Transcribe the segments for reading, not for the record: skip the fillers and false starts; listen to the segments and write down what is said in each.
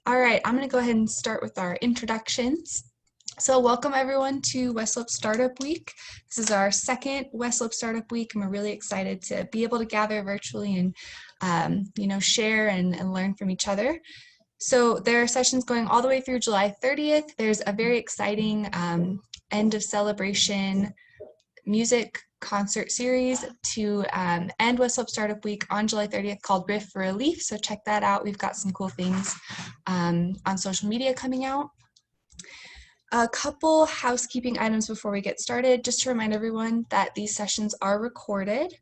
All right, I'm going to go ahead and start with our introductions. So welcome everyone to Westlip Startup Week. This is our second Westlip Startup Week, and we're really excited to be able to gather virtually and share and learn from each other. So there are sessions going all the way through July 30th. There's a very exciting end of celebration music concert series to end Westlip Startup Week on July 30th called Riff for Relief. So check that out. We've got some cool things on social media coming out. A couple housekeeping items before we get started, just to remind everyone that these sessions are recorded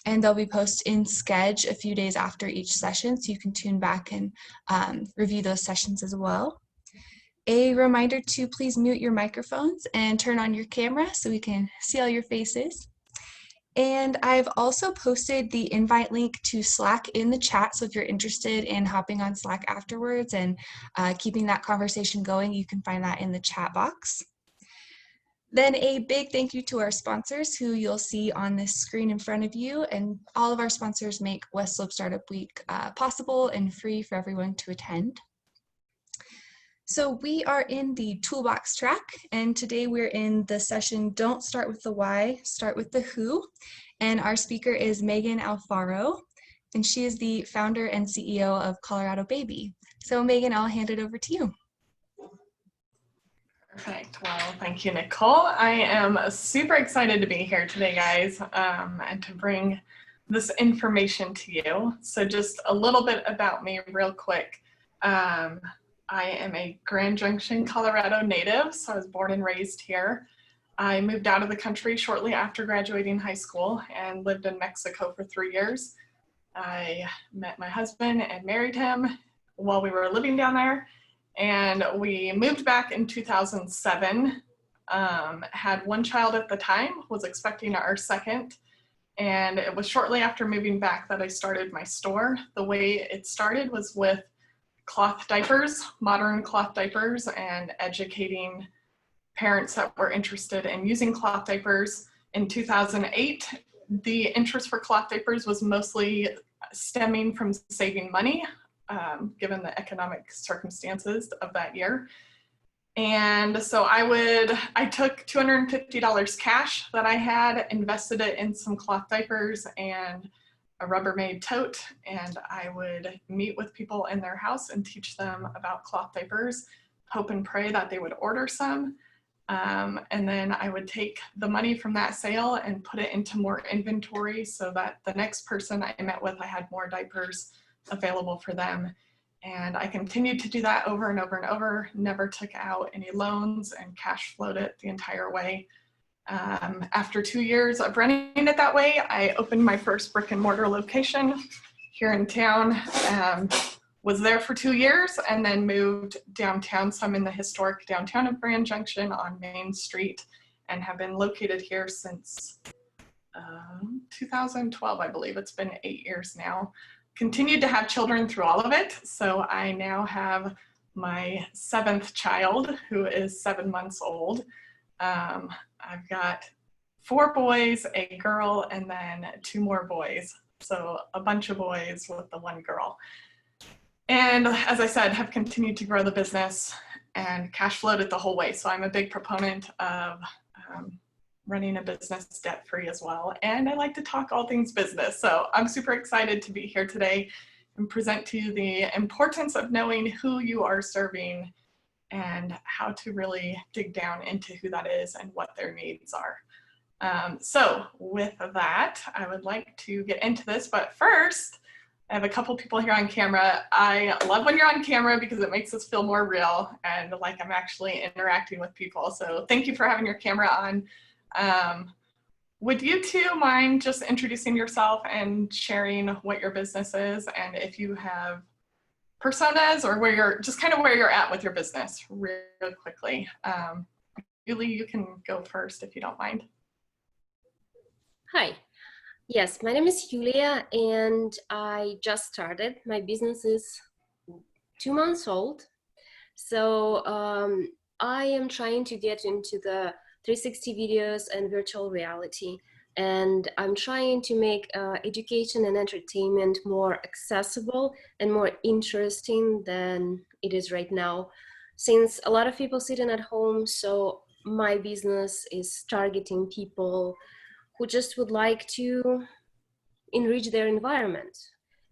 and they'll be posted in Sched a few days after each session, so you can tune back and review those sessions as well. A reminder to please mute your microphones and turn on your camera so we can see all your faces. And I've also posted the invite link to Slack in the chat, so if you're interested in hopping on Slack afterwards and keeping that conversation going, you can find that in the chat box. Then a big thank you to our sponsors who you'll see on this screen in front of you, and all of our sponsors make Westlip Startup Week possible and free for everyone to attend. So we are in the toolbox track, and today we're in the session Don't Start with the Why, Start with the Who. And our speaker is Megan Alfaro, and she is the founder and CEO of Colorado Baby. So Megan, I'll hand it over to you. Perfect. Well, thank you, Nicole. I am super excited to be here today, guys, and to bring this information to you. So just a little bit about me real quick. I am a Grand Junction, Colorado native, so I was born and raised here. I moved out of the country shortly after graduating high school and lived in Mexico for 3 years. I met my husband and married him while we were living down there, and we moved back in 2007. Had one child at the time, was expecting our second, and it was shortly after moving back that I started my store. The way it started was with cloth diapers, modern cloth diapers, and educating parents that were interested in using cloth diapers. In 2008, the interest for cloth diapers was mostly stemming from saving money, given the economic circumstances of that year. And so I took $250 cash that I had, invested it in some cloth diapers and a Rubbermaid tote, and I would meet with people in their house and teach them about cloth diapers, hope and pray that they would order some. And then I would take the money from that sale and put it into more inventory so that the next person I met with, I had more diapers available for them. And I continued to do that over and over and over, never took out any loans and cash flowed it the entire way. After 2 years of running it that way, I opened my first brick and mortar location here in town. Was there for 2 years and then moved downtown. So I'm in the historic downtown of Grand Junction on Main Street and have been located here since 2012, I believe. It's been 8 years now. Continued to have children through all of it. So I now have my 7th child, who is 7 months old. I've got 4 boys, a girl, and then 2 more boys. So a bunch of boys with the 1 girl. And as I said, have continued to grow the business and cash flowed it the whole way. So I'm a big proponent of running a business debt-free as well. And I like to talk all things business. So I'm super excited to be here today and present to you the importance of knowing who you are serving and how to really dig down into who that is and what their needs are. So with that, I would like to get into this, but first, I have a couple people here on camera. I love when you're on camera because it makes us feel more real and like I'm actually interacting with people. So thank you for having your camera on. Would you two mind just introducing yourself and sharing what your business is and if you have personas or where you're just kind of where you're at with your business real quickly. Julie, you can go first if you don't mind. Hi. Yes, my name is Julia and I just started. My business is 2 months old. So I am trying to get into the 360 videos and virtual reality. And I'm trying to make education and entertainment more accessible and more interesting than it is right now, since a lot of people sitting at home. So my business is targeting people who just would like to enrich their environment,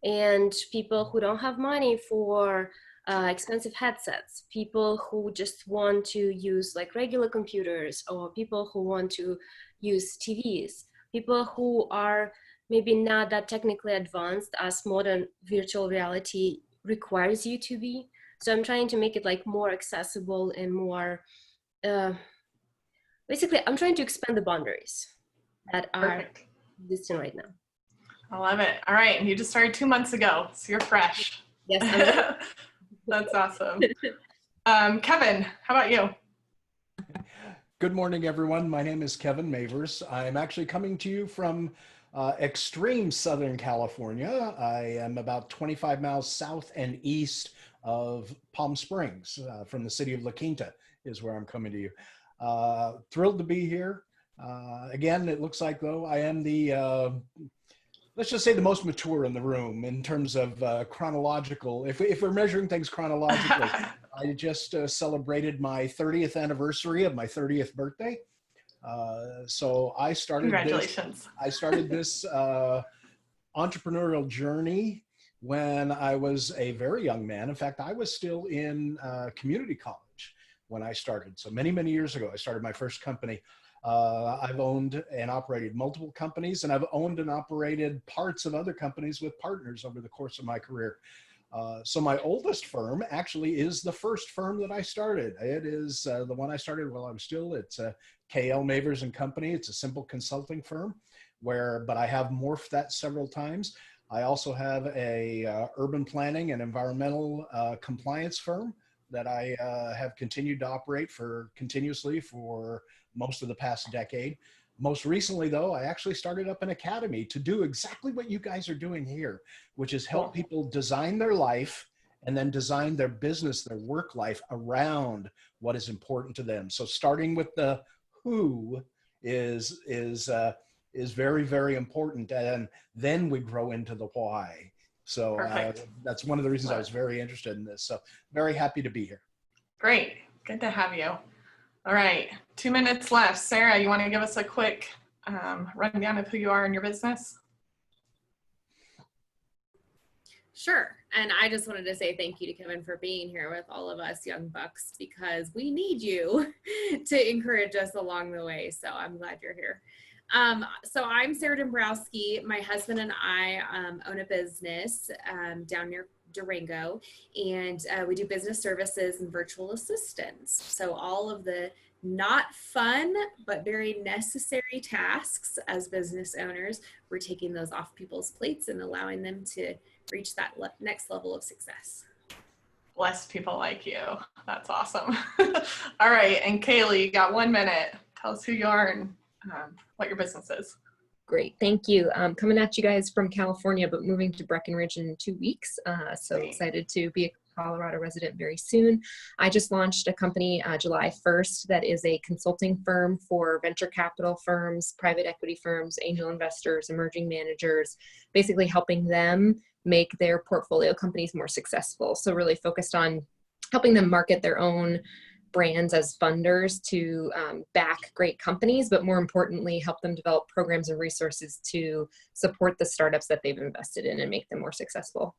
and people who don't have money for expensive headsets, people who just want to use like regular computers, or people who want to use TVs, people who are maybe not that technically advanced as modern virtual reality requires you to be. So I'm trying to make it like more accessible and more, basically I'm trying to expand the boundaries that are Perfect. existing right now. I love it. All right. And you just started 2 months ago, so you're fresh. Yes, That's awesome. Kevin, how about you? Good morning, everyone. My name is Kevin Mavers. I'm actually coming to you from extreme Southern California. I am about 25 miles south and east of Palm Springs, from the city of La Quinta is where I'm coming to you. Thrilled to be here. Again, it looks like, though, I am the, let's just say, the most mature in the room in terms of chronological. If we're measuring things chronologically, I just celebrated my 30th anniversary of my 30th birthday. So I started Congratulations. this entrepreneurial journey when I was a very young man. In fact, I was still in community college when I started. So many, many years ago, I started my first company. I've owned and operated multiple companies, and I've owned and operated parts of other companies with partners over the course of my career. So my oldest firm actually is the first firm that I started. It is the one I started while I was still, it's KL Mavers and Company. It's a simple consulting firm but I have morphed that several times. I also have a urban planning and environmental compliance firm that I have continued to operate continuously for most of the past decade. Most recently, though, I actually started up an academy to do exactly what you guys are doing here, which is help people design their life and then design their business, their work life around what is important to them. So starting with the who is very, very important. And then we grow into the why. So that's one of the reasons I was very interested in this. So very happy to be here. Great. Good to have you. All right. 2 minutes left. Sarah, you want to give us a quick rundown of who you are in your business? Sure. And I just wanted to say thank you to Kevin for being here with all of us young bucks, because we need you to encourage us along the way. So I'm glad you're here. So I'm Sarah Dombrowski. My husband and I own a business down near Durango, and we do business services and virtual assistants. So all of the not fun, but very necessary tasks as business owners, we're taking those off people's plates and allowing them to reach that next level of success. Bless people like you. That's awesome. All right. And Kaylee, you got 1 minute. Tell us who you are and what your business is. Great, thank you. Coming at you guys from California, but moving to Breckenridge in 2 weeks. So excited to be a Colorado resident very soon. I just launched a company July 1st that is a consulting firm for venture capital firms, private equity firms, angel investors, emerging managers, basically helping them make their portfolio companies more successful. So really focused on helping them market their own brands as funders to back great companies, but more importantly, help them develop programs and resources to support the startups that they've invested in and make them more successful.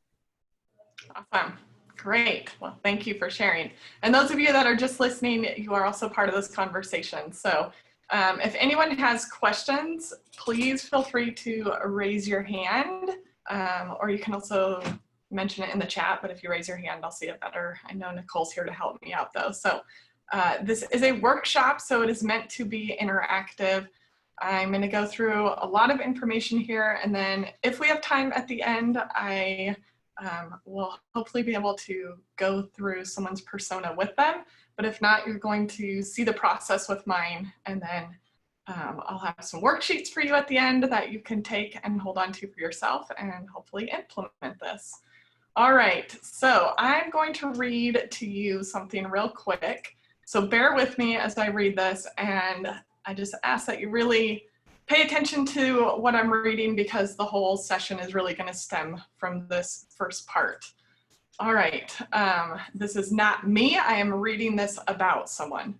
Awesome. Great. Well, thank you for sharing. And those of you that are just listening, you are also part of this conversation. So if anyone has questions, please feel free to raise your hand, or you can also mention it in the chat, but if you raise your hand, I'll see it better. I know Nicole's here to help me out though. So this is a workshop, so it is meant to be interactive. I'm going to go through a lot of information here, and then if we have time at the end, I will hopefully be able to go through someone's persona with them. But if not, you're going to see the process with mine, and then I'll have some worksheets for you at the end that you can take and hold on to for yourself and hopefully implement this. All right, so I'm going to read to you something real quick. So bear with me as I read this, and I just ask that you really pay attention to what I'm reading because the whole session is really going to stem from this first part. All right, this is not me. I am reading this about someone.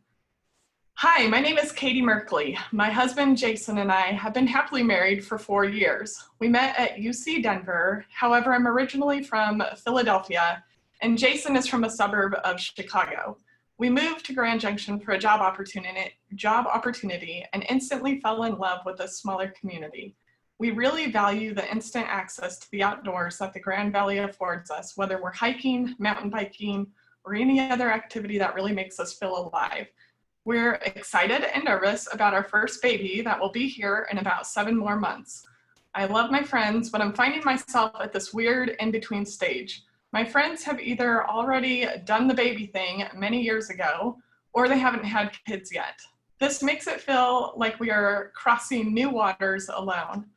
Hi, my name is Katie Merkley. My husband Jason and I have been happily married for 4 years. We met at UC Denver. However, I'm originally from Philadelphia and Jason is from a suburb of Chicago. We moved to Grand Junction for a job opportunity and instantly fell in love with a smaller community. We really value the instant access to the outdoors that the Grand Valley affords us, whether we're hiking, mountain biking, or any other activity that really makes us feel alive. We're excited and nervous about our first baby that will be here in about 7 more months. I love my friends, but I'm finding myself at this weird in-between stage. My friends have either already done the baby thing many years ago, or they haven't had kids yet. This makes it feel like we are crossing new waters alone.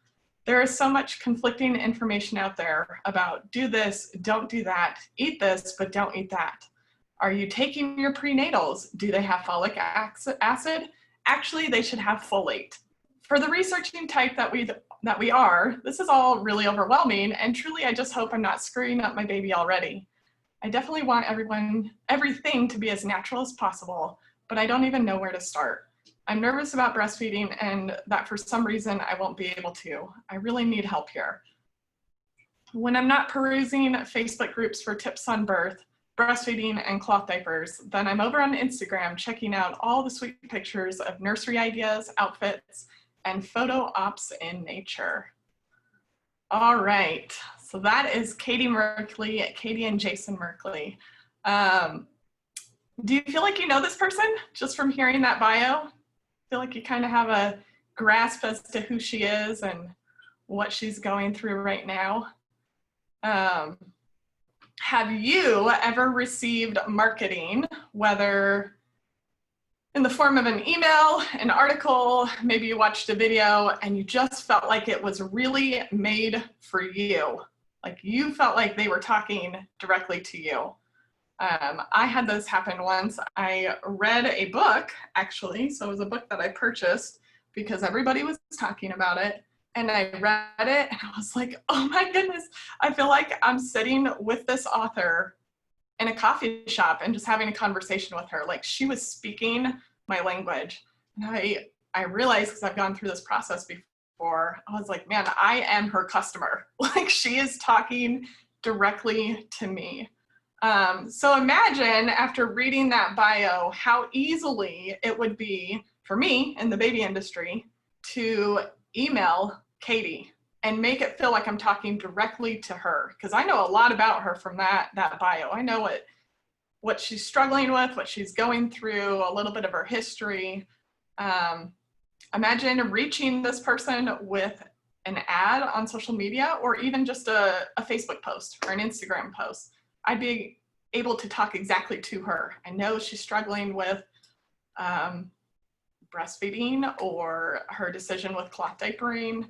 There is so much conflicting information out there about do this, don't do that, eat this, but don't eat that. Are you taking your prenatals? Do they have folic acid? Actually, they should have folate. For the researching type that we are, this is all really overwhelming, and truly I just hope I'm not screwing up my baby already. I definitely want everything to be as natural as possible, but I don't even know where to start. I'm nervous about breastfeeding and that for some reason I won't be able to. I really need help here. When I'm not perusing Facebook groups for tips on birth, breastfeeding, and cloth diapers, then I'm over on Instagram checking out all the sweet pictures of nursery ideas, outfits, and photo ops in nature. All right, so that is Katie Merkley, Katie and Jason Merkley. Do you feel like you know this person just from hearing that bio? Feel like you kind of have a grasp as to who she is and what she's going through right now? Have you ever received marketing, whether in the form of an email, an article, maybe you watched a video and you just felt like it was really made for you? Like you felt like they were talking directly to you. I had those happen once. I read a book, actually, so it was a book that I purchased because everybody was talking about it. And I read it and I was like, oh my goodness, I feel like I'm sitting with this author in a coffee shop and just having a conversation with her. Like she was speaking my language. And I realized, because I've gone through this process before, I was like, man, I am her customer. Like she is talking directly to me. So imagine after reading that bio, how easily it would be for me in the baby industry to email Katie and make it feel like I'm talking directly to her, because I know a lot about her from that bio. I know what she's struggling with, what she's going through, a little bit of her history. Imagine reaching this person with an ad on social media or even just a Facebook post or an Instagram post. I'd be able to talk exactly to her. I know she's struggling with breastfeeding or her decision with cloth diapering.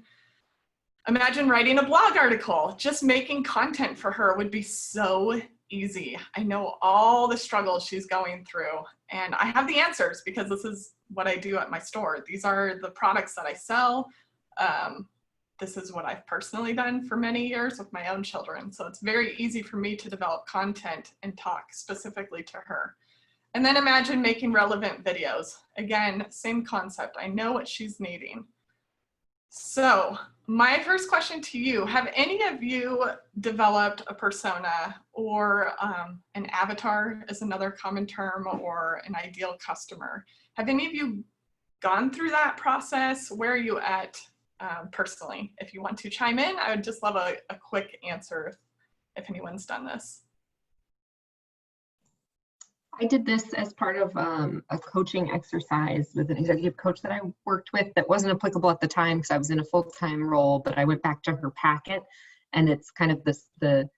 Imagine writing a blog article. Just making content for her would be so easy. I know all the struggles she's going through, and I have the answers because this is what I do at my store. These are the products that I sell. This is what I've personally done for many years with my own children. So it's very easy for me to develop content and talk specifically to her. And then imagine making relevant videos. Again, same concept. I know what she's needing. So my first question to you, have any of you developed a persona or an avatar is another common term, or an ideal customer? Have any of you gone through that process? Where are you at personally? If you want to chime in, I would just love a quick answer if anyone's done this. I did this as part of a coaching exercise with an executive coach that I worked with that wasn't applicable at the time because I was in a full-time role, but I went back to her packet, and it's kind of the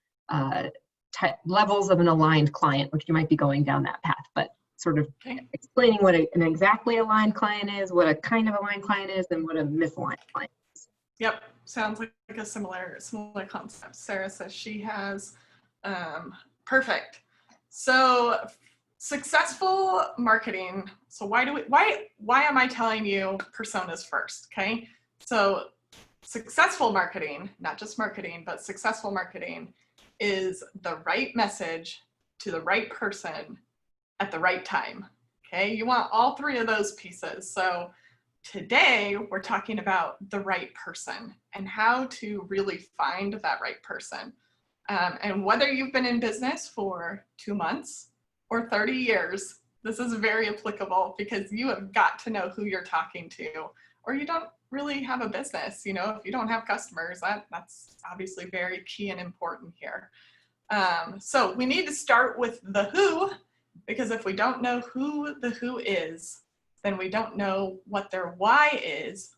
levels of an aligned client, which you might be going down that path, but sort of explaining what an exactly aligned client is, what a kind of aligned client is, and what a misaligned client is. Yep, sounds like a similar concept. Sarah says she has. Perfect. So successful marketing. So why am I telling you personas first? Okay. So successful marketing, not just marketing, but successful marketing is the right message to the right person at the right time. Okay, you want all three of those pieces. So today we're talking about the right person and how to really find that right person. And whether you've been in business for 2 months or 30 years, this is very applicable because you have got to know who you're talking to, or you don't really have a business. You know, if you don't have customers, that's obviously very key and important here. So we need to start with the who, because if we don't know who the who is, then we don't know what their why is,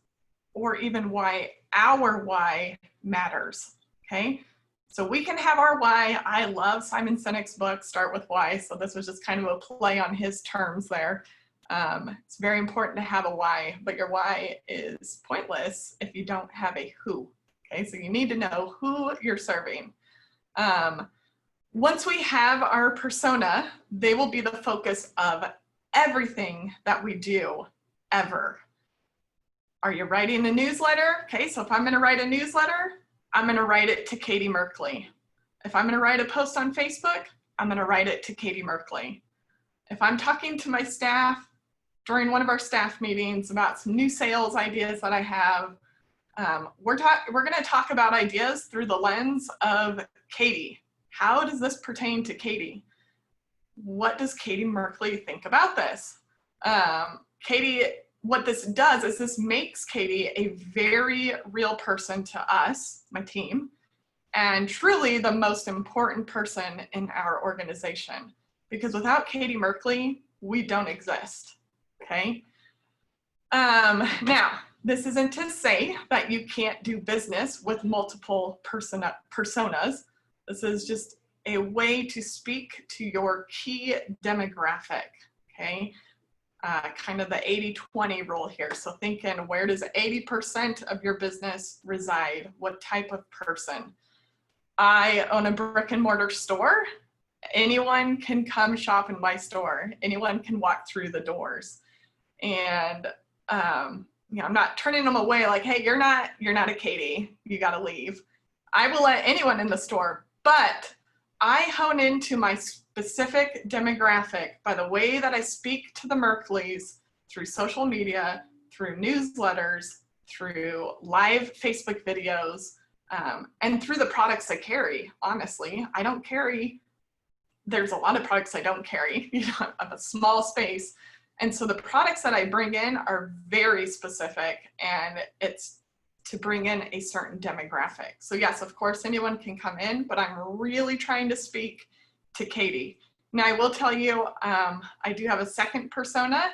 or even why our why matters, okay? So we can have our why. I love Simon Sinek's book, Start With Why, so this was just kind of a play on his terms there. It's very important to have a why, but your why is pointless if you don't have a who, okay? So you need to know who you're serving. Once we have our persona, they will be the focus of everything that we do ever. Are you writing a newsletter? Okay, so if I'm gonna write a newsletter, I'm gonna write it to Katie Merkley. If I'm gonna write a post on Facebook, I'm gonna write it to Katie Merkley. If I'm talking to my staff during one of our staff meetings about some new sales ideas that I have, we're gonna talk about ideas through the lens of Katie. How does this pertain to Katie? What does Katie Merkley think about this? Katie, what this does is this makes Katie a very real person to us, my team, and truly the most important person in our organization. Because without Katie Merkley, we don't exist, okay? Now, this isn't to say that you can't do business with multiple personas. This is just a way to speak to your key demographic, okay? Kind of the 80-20 rule here. So thinking, where does 80% of your business reside? What type of person? I own a brick and mortar store. Anyone can come shop in my store. Anyone can walk through the doors. And you know, I'm not turning them away like, hey, you're not a Katie, you gotta leave. I will let anyone in the store, but I hone into my specific demographic by the way that I speak to the Merkleys through social media, through newsletters, through live Facebook videos, and through the products I carry. Honestly, I don't carry, there's a lot of products I don't carry, you know, I have a small space. And so the products that I bring in are very specific, and it's to bring in a certain demographic. So yes, of course, anyone can come in, but I'm really trying to speak to Katie. Now I will tell you, I do have a second persona.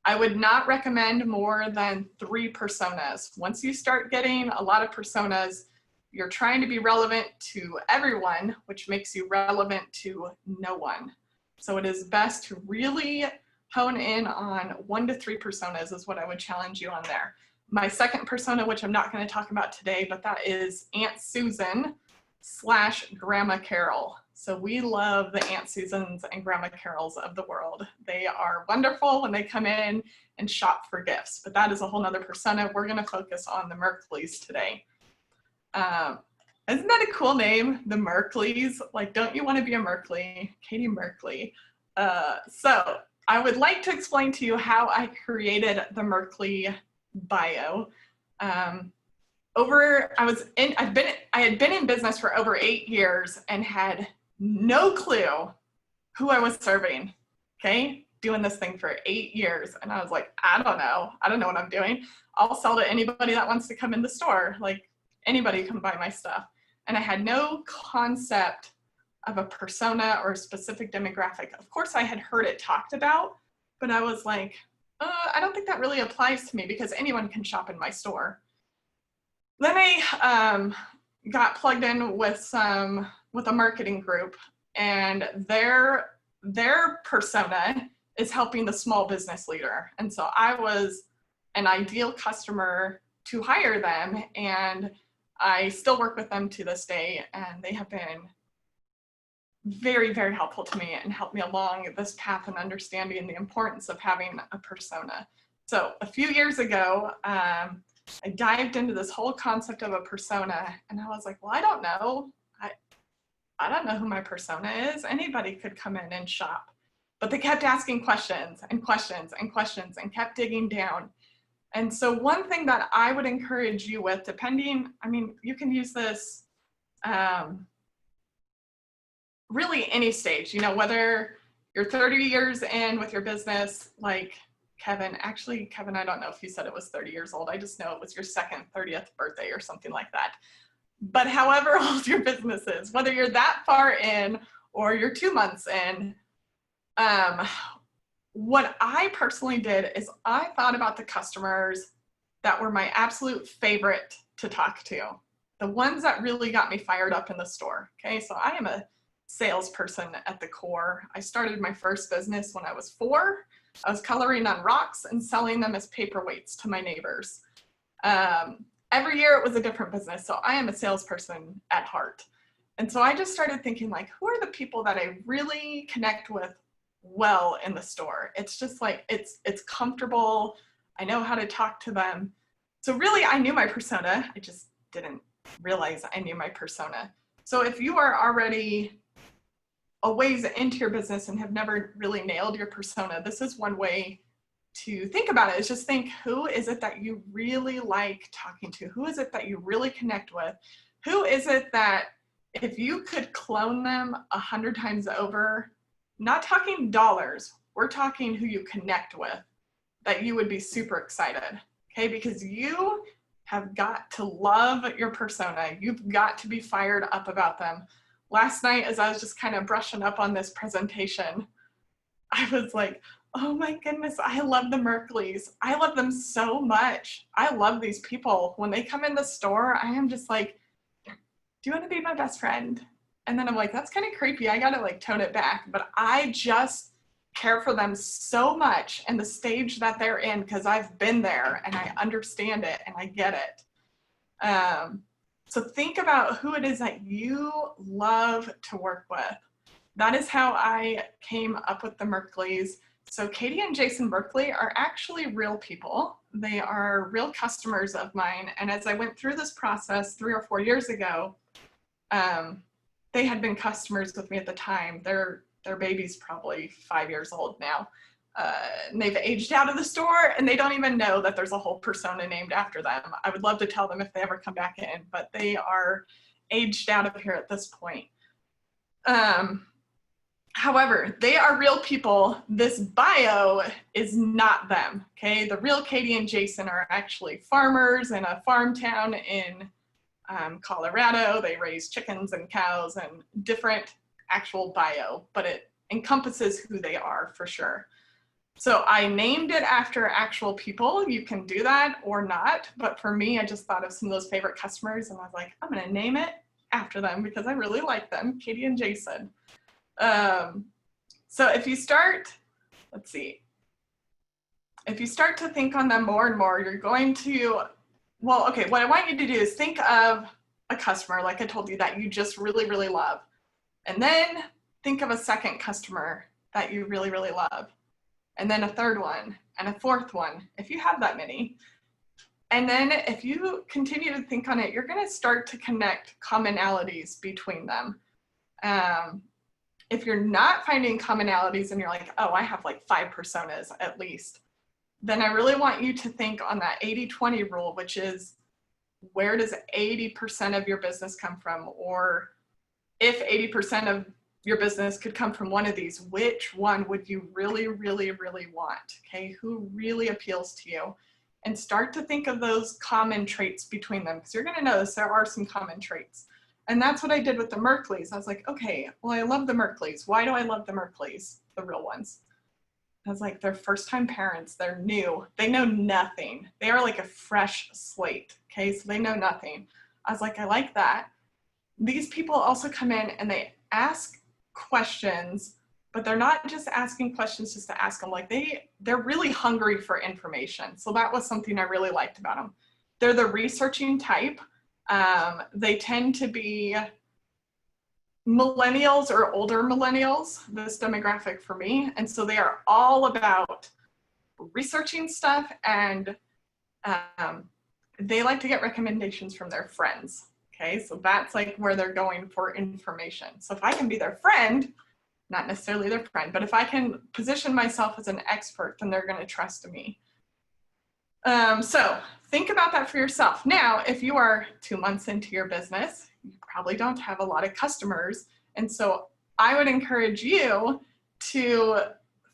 I would not recommend more than 3 personas. Once you start getting a lot of personas, you're trying to be relevant to everyone, which makes you relevant to no one. So it is best to really hone in on 1 to 3 personas is what I would challenge you on there. My second persona, which I'm not going to talk about today, but that is Aunt Susan / Grandma Carol. So we love the Aunt Susans and Grandma Carols of the world. They are wonderful when they come in and shop for gifts, but that is a whole nother persona. We're going to focus on the Merkleys today. Isn't that a cool name, the Merkleys? Like, don't you want to be a Merkley? Katie Merkley. So I would like to explain to you how I created the Merkley bio. I had been in business for over 8 years and had no clue who I was serving. Okay, doing this thing for 8 years, and I was like, I don't know what I'm doing. I'll sell to anybody that wants to come in the store. Like, anybody can buy my stuff. And I had no concept of a persona or a specific demographic. Of course, I had heard it talked about, but I was like, I don't think that really applies to me because anyone can shop in my store. Then I got plugged in with a marketing group, and their persona is helping the small business leader. And so I was an ideal customer to hire them, and I still work with them to this day, and they have been very, very helpful to me and helped me along this path and understanding the importance of having a persona. So a few years ago, I dived into this whole concept of a persona, and I was like, well, I don't know. I don't know who my persona is. Anybody could come in and shop. But they kept asking questions and questions and questions and kept digging down. And so one thing that I would encourage you with, depending, I mean, you can use this really any stage, you know, whether you're 30 years in with your business, like Kevin, actually, Kevin, I don't know if you said it was 30 years old. I just know it was your second 30th birthday or something like that. But however old your business is, whether you're that far in or you're 2 months in, what I personally did is I thought about the customers that were my absolute favorite to talk to, the ones that really got me fired up in the store. Okay, so I am a salesperson at the core. I started my first business when I was 4. I was coloring on rocks and selling them as paperweights to my neighbors. Every year it was a different business. So I am a salesperson at heart. And so I just started thinking, like, who are the people that I really connect with well in the store? It's just like, it's comfortable. I know how to talk to them. So really I knew my persona. I just didn't realize I knew my persona. So if you are already a ways into your business and have never really nailed your persona, this is one way to think about it, is just think, who is it that you really like talking to? Who is it that you really connect with? Who is it that if you could clone them 100 times over, not talking dollars, we're talking who you connect with, that you would be super excited, okay? Because you have got to love your persona. You've got to be fired up about them. Last night, as I was just kind of brushing up on this presentation, I was like, oh my goodness, I love the Merkleys. I love them so much. I love these people. When they come in the store, I am just like, do you want to be my best friend? And then I'm like, that's kind of creepy. I got to like tone it back. But I just care for them so much and the stage that they're in, because I've been there and I understand it and I get it. So think about who it is that you love to work with. That is how I came up with the Merkleys. So Katie and Jason Berkeley are actually real people. They are real customers of mine. And as I went through this process 3 or 4 years ago, they had been customers with me at the time. Their baby's probably 5 years old now. And they've aged out of the store and they don't even know that there's a whole persona named after them. I would love to tell them if they ever come back in, but they are aged out of here at this point. However, they are real people. This bio is not them, okay? The real Katie and Jason are actually farmers in a farm town in Colorado. They raise chickens and cows and different actual bio, but it encompasses who they are for sure. So I named it after actual people. You can do that or not, but for me, I just thought of some of those favorite customers and I was like, I'm gonna name it after them because I really like them, Katie and Jason. So if you start, let's see, if you start to think on them more and more, you're going to, well, okay, what I want you to do is think of a customer, like I told you, that you just really, really love. And then think of a second customer that you really, really love. And then a third one and a fourth one, if you have that many. And then if you continue to think on it, you're gonna start to connect commonalities between them. If you're not finding commonalities and you're like, oh, I have like 5 personas at least, then I really want you to think on that 80-20 rule, which is, where does 80% of your business come from? Or if 80% of your business could come from one of these, which one would you really, really, really want? Okay, who really appeals to you? And start to think of those common traits between them, because you're gonna notice there are some common traits. And that's what I did with the Merkleys. I was like, okay, well, I love the Merkleys. Why do I love the Merkleys, the real ones? I was like, they're first-time parents. They're new. They know nothing. They are like a fresh slate, okay? So they know nothing. I was like, I like that. These people also come in and they ask questions, but they're not just asking questions just to ask them. Like they're really hungry for information. So that was something I really liked about them. They're the researching type. They tend to be millennials or older millennials, this demographic for me. And so they are all about researching stuff and they like to get recommendations from their friends. Okay, so that's like where they're going for information. So if I can be their friend, not necessarily their friend, but if I can position myself as an expert, then they're going to trust me. So think about that for yourself. Now, if you are 2 months into your business, you probably don't have a lot of customers. And so I would encourage you to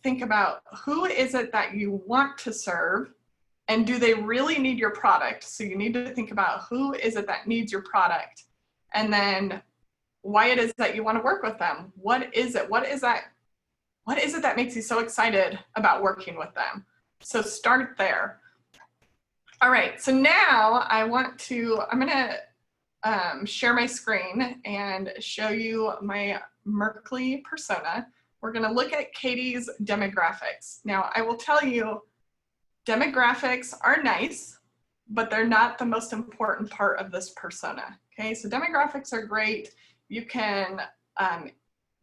think about who is it that you want to serve, and do they really need your product? So you need to think about who is it that needs your product, and then why it is that you want to work with them. What is it that makes you so excited about working with them? So start there. All right, so now I'm gonna share my screen and show you my Merkley persona. We're gonna look at Katie's demographics. Now, I will tell you, demographics are nice, but they're not the most important part of this persona, okay? So demographics are great. You can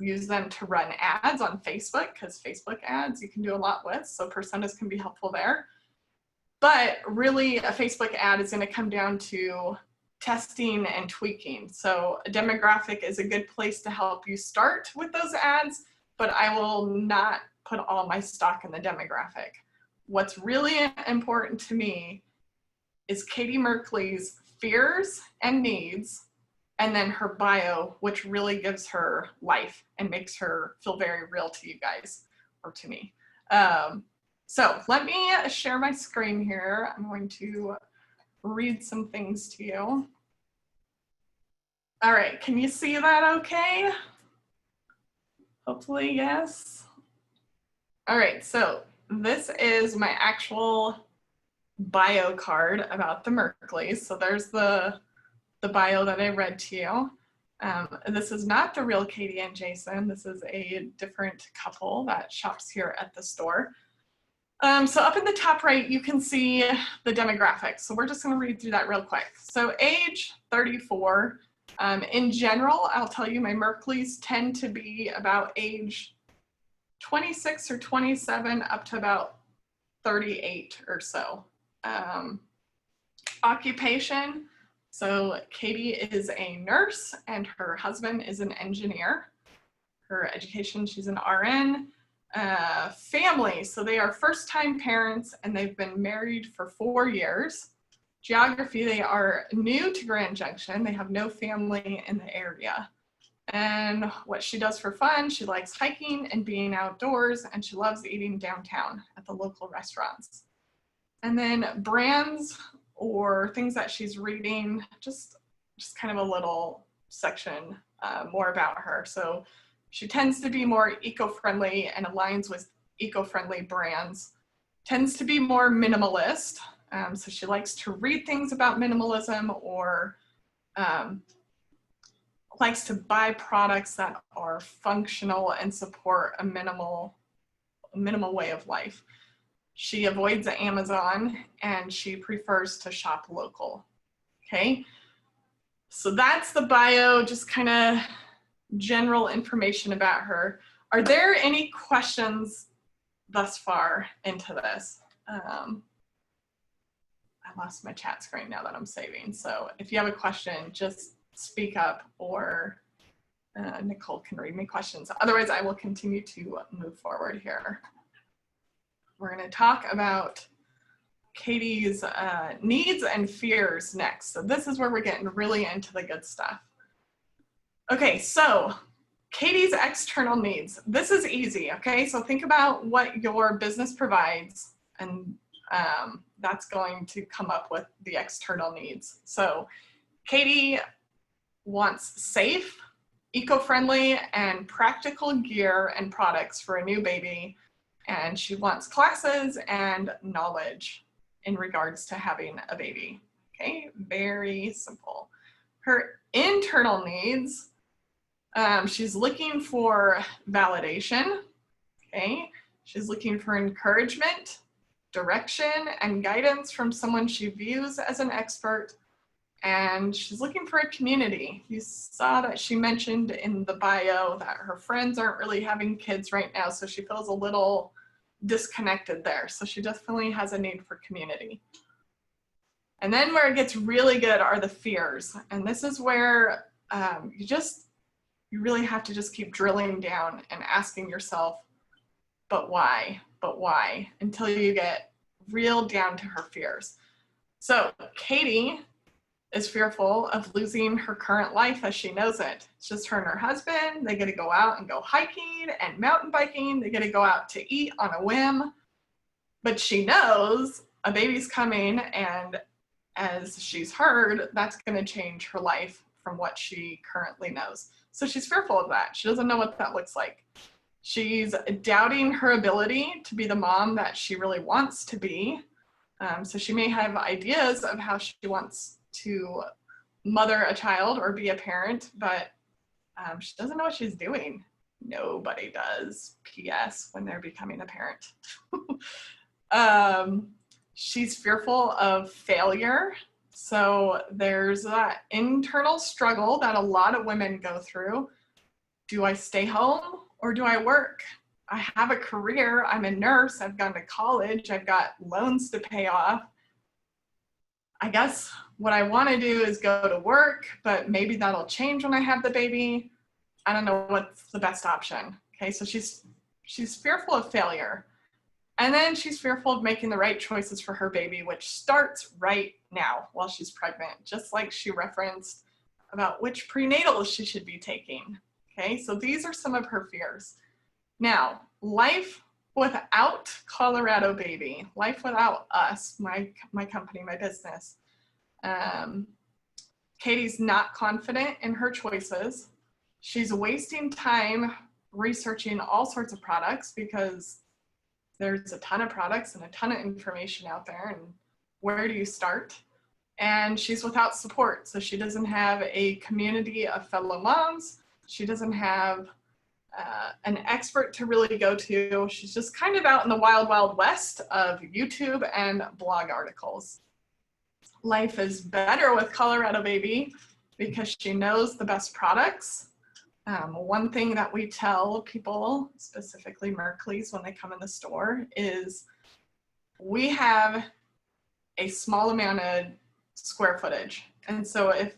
use them to run ads on Facebook, because Facebook ads you can do a lot with, so personas can be helpful there. But really, a Facebook ad is going to come down to testing and tweaking. So a demographic is a good place to help you start with those ads, but I will not put all my stock in the demographic. What's really important to me is Katie Merkley's fears and needs, and then her bio, which really gives her life and makes her feel very real to you guys, or to me. So let me share my screen here. I'm going to read some things to you. All right, can you see that okay? Hopefully, yes. All right, so this is my actual bio card about the Merkleys. So there's the bio that I read to you. This is not the real Katie and Jason. This is a different couple that shops here at the store. So up in the top right, you can see the demographics. So we're just going to read through that real quick. So age 34. In general, I'll tell you my Merkleys tend to be about age 26 or 27 up to about 38 or so. Occupation. So Katie is a nurse and her husband is an engineer. Her education, she's an RN. Family, so they are first-time parents and they've been married for 4 years. Geography, they are new to Grand Junction. They have no family in the area. And what she does for fun, she likes hiking and being outdoors, and she loves eating downtown at the local restaurants. And then brands or things that she's reading, just kind of a little section more about her. So she tends to be more eco-friendly and aligns with eco-friendly brands, tends to be more minimalist. So she likes to read things about minimalism, or likes to buy products that are functional and support a minimal way of life. She avoids Amazon and she prefers to shop local. Okay, so that's the bio, just kind of general information about her. Are there any questions thus far into this? I lost my chat screen now that I'm saving. So if you have a question, just speak up, or Nicole can read me questions. Otherwise, I will continue to move forward here. We're going to talk about Katie's needs and fears next. So this is where we're getting really into the good stuff. Okay, so Katie's external needs. This is easy, okay? So think about what your business provides, and that's going to come up with the external needs. So Katie wants safe, eco-friendly, and practical gear and products for a new baby, and she wants classes and knowledge in regards to having a baby. Okay, very simple. Her internal needs, she's looking for validation, okay? She's looking for encouragement, direction, and guidance from someone she views as an expert, and she's looking for a community. You saw that she mentioned in the bio that her friends aren't really having kids right now, so she feels a little disconnected there. So she definitely has a need for community. And then where it gets really good are the fears. And this is where you really have to just keep drilling down and asking yourself, but why, until you get real down to her fears. So Katie is fearful of losing her current life as she knows it. It's just her and her husband. They get to go out and go hiking and mountain biking. They get to go out to eat on a whim. But she knows a baby's coming, and as she's heard, that's going to change her life from what she currently knows. So she's fearful of that. She doesn't know what that looks like. She's doubting her ability to be the mom that she really wants to be. So she may have ideas of how she wants to mother a child or be a parent, but she doesn't know what she's doing. Nobody does, P.S., when they're becoming a parent. She's fearful of failure. So there's that internal struggle that a lot of women go through. Do I stay home or do I work? I have a career. I'm a nurse. I've gone to college. I've got loans to pay off. I guess what I want to do is go to work, but maybe that'll change when I have the baby. I don't know what's the best option. Okay, so she's fearful of failure. And then she's fearful of making the right choices for her baby, which starts right now while she's pregnant, just like she referenced about which prenatals she should be taking. Okay, so these are some of her fears. Now, life without Colorado Baby, life without us, my company, my business. Katie's not confident in her choices. She's wasting time researching all sorts of products because there's a ton of products and a ton of information out there, and where do you start? And she's without support, so she doesn't have a community of fellow moms. She doesn't have an expert to really go to. She's just kind of out in the wild, wild west of YouTube and blog articles. Life is better with Colorado Baby because she knows the best products. One thing that we tell people, specifically Merkley's, when they come in the store is we have a small amount of square footage. And so if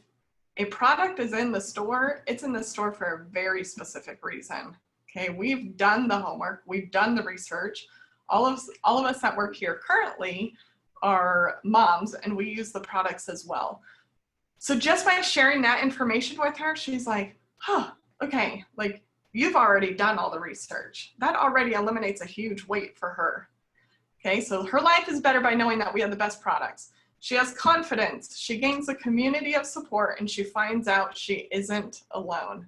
a product is in the store, it's in the store for a very specific reason. Okay, we've done the homework, we've done the research. All of us that work here currently are moms, and we use the products as well. So just by sharing that information with her, she's like, huh, okay, like you've already done all the research. That already eliminates a huge weight for her. Okay, so her life is better by knowing that we have the best products. She has confidence. She gains a community of support, and she finds out she isn't alone.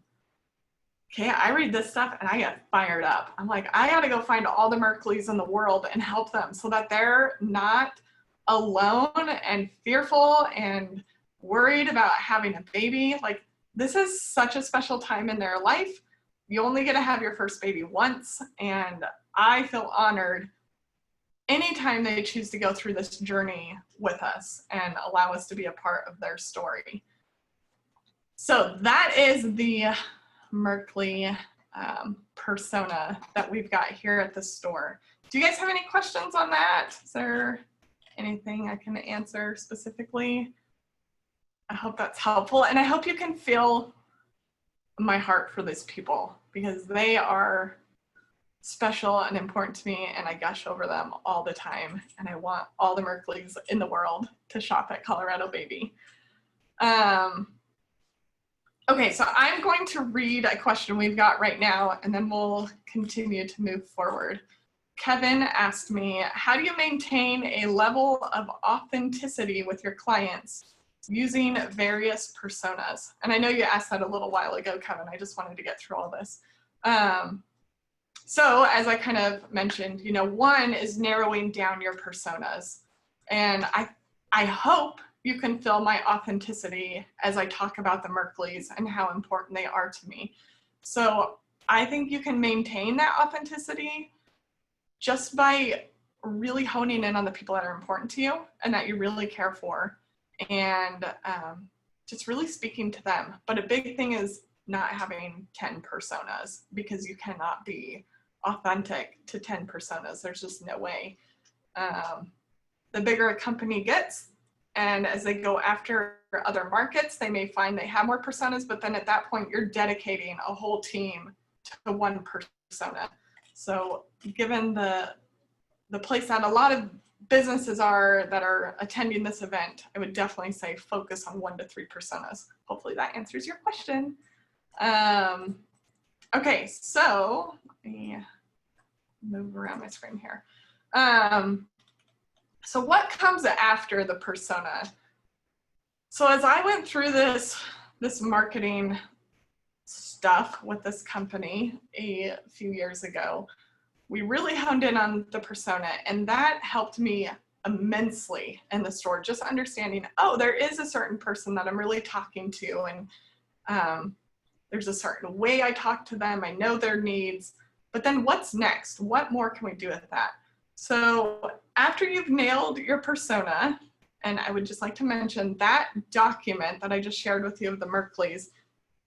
Okay, I read this stuff and I get fired up. I'm like, I gotta go find all the Merkleys in the world and help them so that they're not alone and fearful and worried about having a baby. Like, this is such a special time in their life. You only get to have your first baby once, and I feel honored anytime they choose to go through this journey with us and allow us to be a part of their story. So that is the Merkley persona that we've got here at the store. Do you guys have any questions on that? Is there anything I can answer specifically? I hope that's helpful, and I hope you can feel my heart for these people because they are special and important to me, and I gush over them all the time, and I want all the Merkleys in the world to shop at Colorado Baby. Okay, so I'm going to read a question we've got right now, and then we'll continue to move forward. Kevin asked me, how do you maintain a level of authenticity with your clients using various personas? And I know you asked that a little while ago, Kevin. I just wanted to get through all this. So as I kind of mentioned, you know, one is narrowing down your personas. And I hope you can feel my authenticity as I talk about the Merkleys and how important they are to me. So I think you can maintain that authenticity just by really honing in on the people that are important to you and that you really care for, and just really speaking to them. But a big thing is not having 10 personas, because you cannot be authentic to 10 personas. There's just no way. The bigger a company gets, And as they go after other markets, they may find they have more personas, but then at that point, you're dedicating a whole team to one persona. So given the place that a lot of businesses are that are attending this event, I would definitely say focus on 1 to 3 personas. Hopefully that answers your question. Okay, so let me move around my screen here. So what comes after the persona? So as I went through this marketing stuff with this company a few years ago, we really honed in on the persona, and that helped me immensely in the store, just understanding, oh, there is a certain person that I'm really talking to, and there's a certain way I talk to them, I know their needs, but then what's next? What more can we do with that? So after you've nailed your persona, and I would just like to mention that document that I just shared with you of the Merkleys,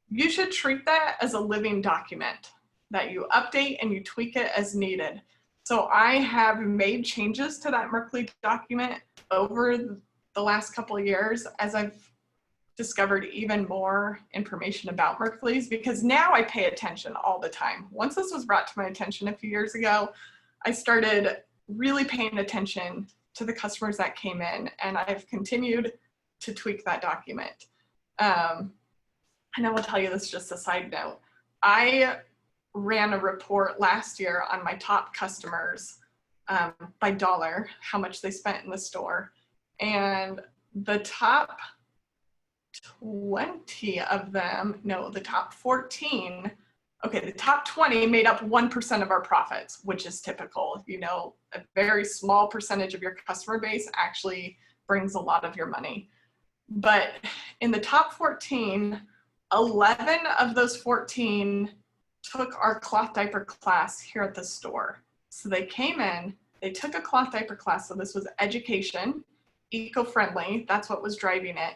you should treat that as a living document that you update and you tweak it as needed. So I have made changes to that Merkley document over the last couple of years as I've discovered even more information about Merkleys, because now I pay attention all the time. Once this was brought to my attention a few years ago, I started really paying attention to the customers that came in, and I've continued to tweak that document. And I will tell you this, just a side note. I ran a report last year on my top customers by dollar, how much they spent in the store. And the top 20 of them, no, the top 14, okay, the top 20 made up 1% of our profits, which is typical. You know, a very small percentage of your customer base actually brings a lot of your money. But in the top 14, 11 of those 14 took our cloth diaper class here at the store. So they came in, they took a cloth diaper class. So this was education, eco-friendly, that's what was driving it.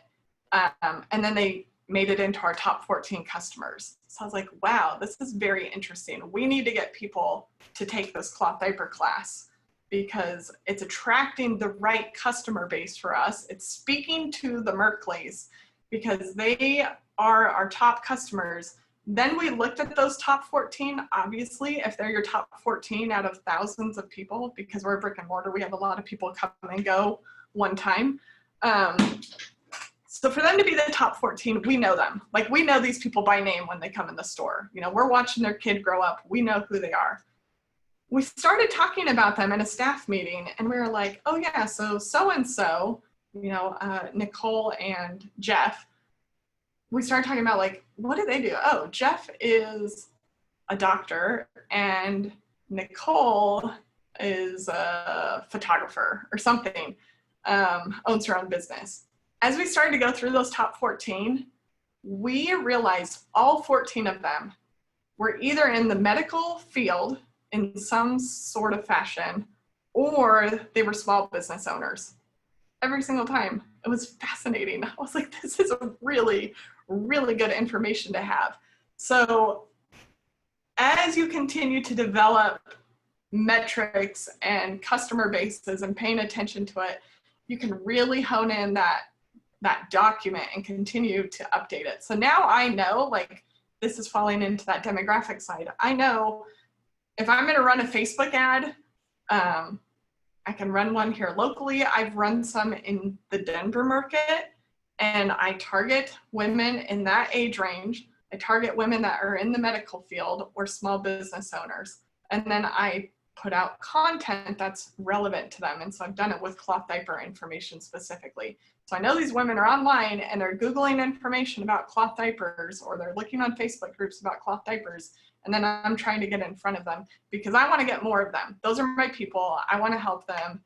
And then they made it into our top 14 customers. So I was like, wow, this is very interesting. We need to get people to take this cloth diaper class because it's attracting the right customer base for us. It's speaking to the Merkleys because they are our top customers. Then we looked at those top 14. Obviously, if they're your top 14 out of thousands of people, because we're a brick and mortar, we have a lot of people come and go one time. So for them to be the top 14, we know them. Like, we know these people by name when they come in the store. You know, we're watching their kid grow up. We know who they are. We started talking about them in a staff meeting, and we were like, oh yeah, so-and-so, you know, Nicole and Jeff, we started talking about, like, what do they do? Oh, Jeff is a doctor and Nicole is a photographer or something, owns her own business. As we started to go through those top 14, we realized all 14 of them were either in the medical field in some sort of fashion, or they were small business owners. Every single time. It was fascinating. I was like, this is a really, really good information to have. So as you continue to develop metrics and customer bases and paying attention to it, you can really hone in that document and continue to update it. So now I know, like, this is falling into that demographic side. I know if I'm going to run a Facebook ad, I can run one here locally. I've run some in the Denver market, and I target women in that age range. I target women that are in the medical field or small business owners. And then I put out content that's relevant to them. And so I've done it with cloth diaper information specifically. So I know these women are online and they're Googling information about cloth diapers, or they're looking on Facebook groups about cloth diapers. And then I'm trying to get in front of them because I want to get more of them. Those are my people. I want to help them.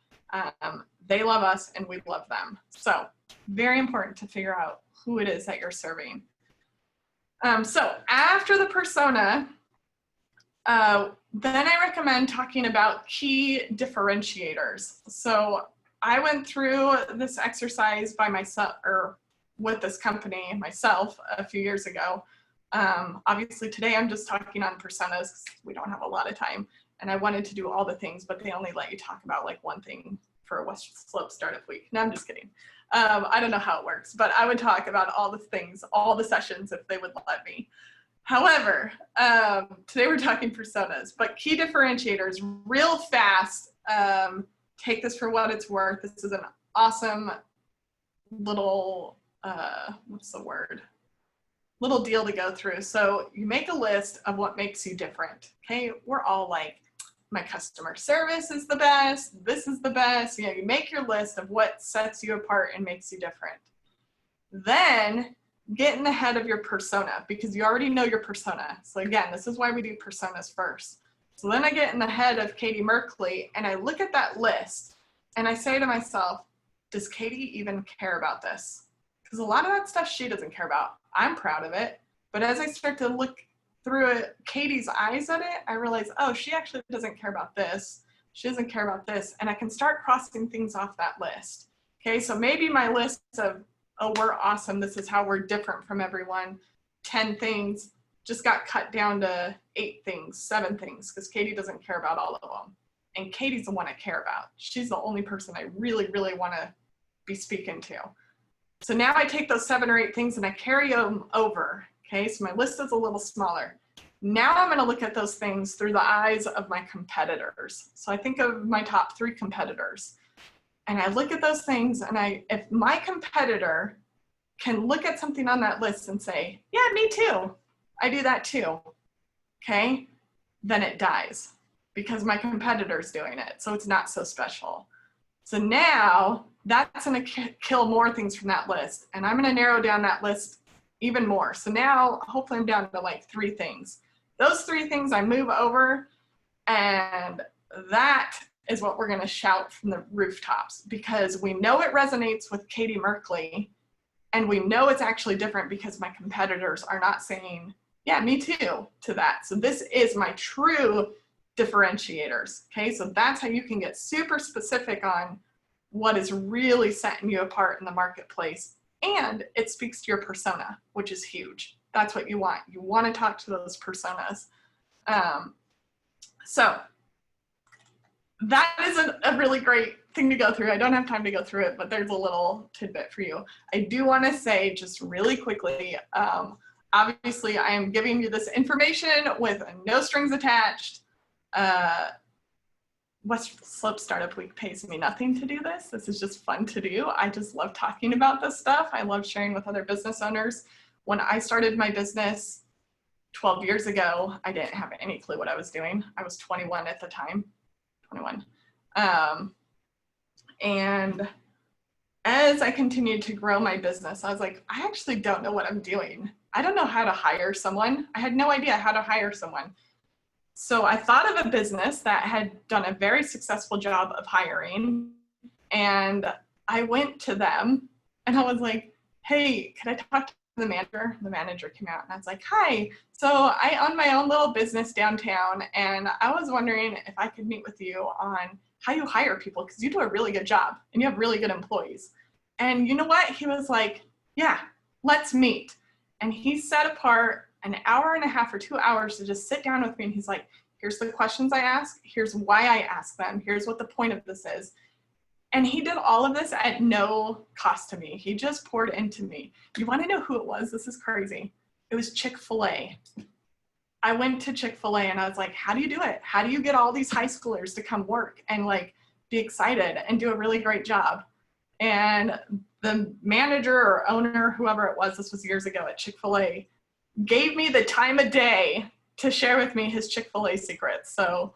They love us and we love them. So very important to figure out who it is that you're serving. So after the persona, then I recommend talking about key differentiators. So I went through this exercise by myself, or with this company myself, a few years ago. Obviously today I'm just talking on personas because we don't have a lot of time, and I wanted to do all the things, but they only let you talk about like one thing for a West Slope Startup Week. No, I'm just kidding. I don't know how it works, but I would talk about all the things, all the sessions if they would let me. However, today we're talking personas, but key differentiators real fast. Take this for what it's worth. This is an awesome little, what's the word? Little deal to go through. So you make a list of what makes you different. Okay, we're all like, my customer service is the best, this is the best. You know, you make your list of what sets you apart and makes you different. Then get in the head of your persona, because you already know your persona. So again, this is why we do personas first. So then I get in the head of Katie Merkley and I look at that list and I say to myself, does Katie even care about this? Because a lot of that stuff she doesn't care about. I'm proud of it. But as I start to look through Katie's eyes at it, I realize, oh, she actually doesn't care about this. She doesn't care about this. And I can start crossing things off that list. Okay, so maybe my list of, oh, we're awesome, this is how we're different from everyone, 10 things, just got cut down to 8 things, 7 things, because Katie doesn't care about all of them. And Katie's the one I care about. She's the only person I really, really want to be speaking to. So now I take those 7 or 8 things and I carry them over. Okay, so my list is a little smaller. Now I'm going to look at those things through the eyes of my competitors. So I think of my top 3 competitors. And I look at those things and if my competitor can look at something on that list and say, yeah, me too, I do that too, okay, then it dies because my competitor's doing it. So it's not so special. So now that's going to kill more things from that list. And I'm going to narrow down that list even more. So now hopefully I'm down to like 3 things. Those 3 things I move over, and that is what we're going to shout from the rooftops, because we know it resonates with Katie Merkley, and we know it's actually different because my competitors are not saying, yeah, me too, to that. So this is my true differentiators. Okay, so that's how you can get super specific on what is really setting you apart in the marketplace. And it speaks to your persona, which is huge. That's what you want. You want to talk to those personas. So that is a really great thing to go through. I don't have time to go through it, but there's a little tidbit for you. I do want to say just really quickly, obviously I am giving you this information with no strings attached. West Slope Startup Week pays me nothing to do this. This is just fun to do. I just love talking about this stuff. I love sharing with other business owners. When I started my business 12 years ago, I didn't have any clue what I was doing. I was 21 at the time, 21. And as I continued to grow my business, I was like, I actually don't know what I'm doing. I don't know how to hire someone. I had no idea how to hire someone. So I thought of a business that had done a very successful job of hiring, and I went to them and I was like, hey, can I talk to the manager? The manager came out and I was like, hi, so I own my own little business downtown, and I was wondering if I could meet with you on how you hire people, because you do a really good job and you have really good employees. And you know what? He was like, yeah, let's meet. And he set apart an hour and a half or 2 hours to just sit down with me, and he's like, here's the questions I ask, here's why I ask them, here's what the point of this is. And he did all of this at no cost to me. He just poured into me. You want to know who it was? This is crazy. It was Chick-fil-A. I went to Chick-fil-A and I was like, how do you do it? How do you get all these high schoolers to come work and like be excited and do a really great job? And the manager or owner, whoever it was, this was years ago at Chick-fil-A, gave me the time of day to share with me his Chick-fil-A secrets. So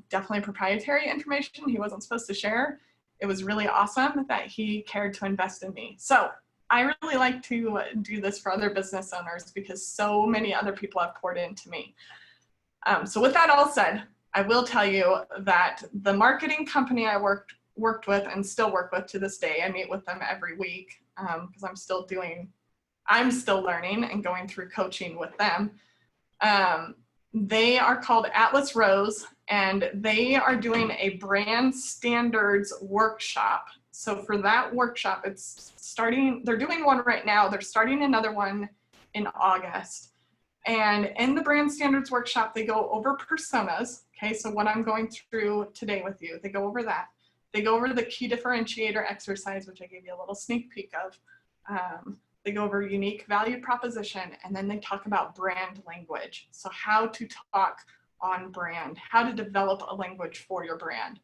definitely proprietary information he wasn't supposed to share. It was really awesome that he cared to invest in me. So I really like to do this for other business owners because so many other people have poured into me. So with that all said, I will tell you that the marketing company I worked with and still work with to this day, I meet with them every week because I'm still learning and going through coaching with them. They are called Atlas Rose, and they are doing a brand standards workshop. So for that workshop, they're doing one right now. They're starting another one in August. And in the brand standards workshop, they go over personas. Okay, so what I'm going through today with you, they go over that. They go over the key differentiator exercise, which I gave you a little sneak peek of. They go over unique value proposition, and then they talk about brand language. So how to talk on brand, how to develop a language for your brand.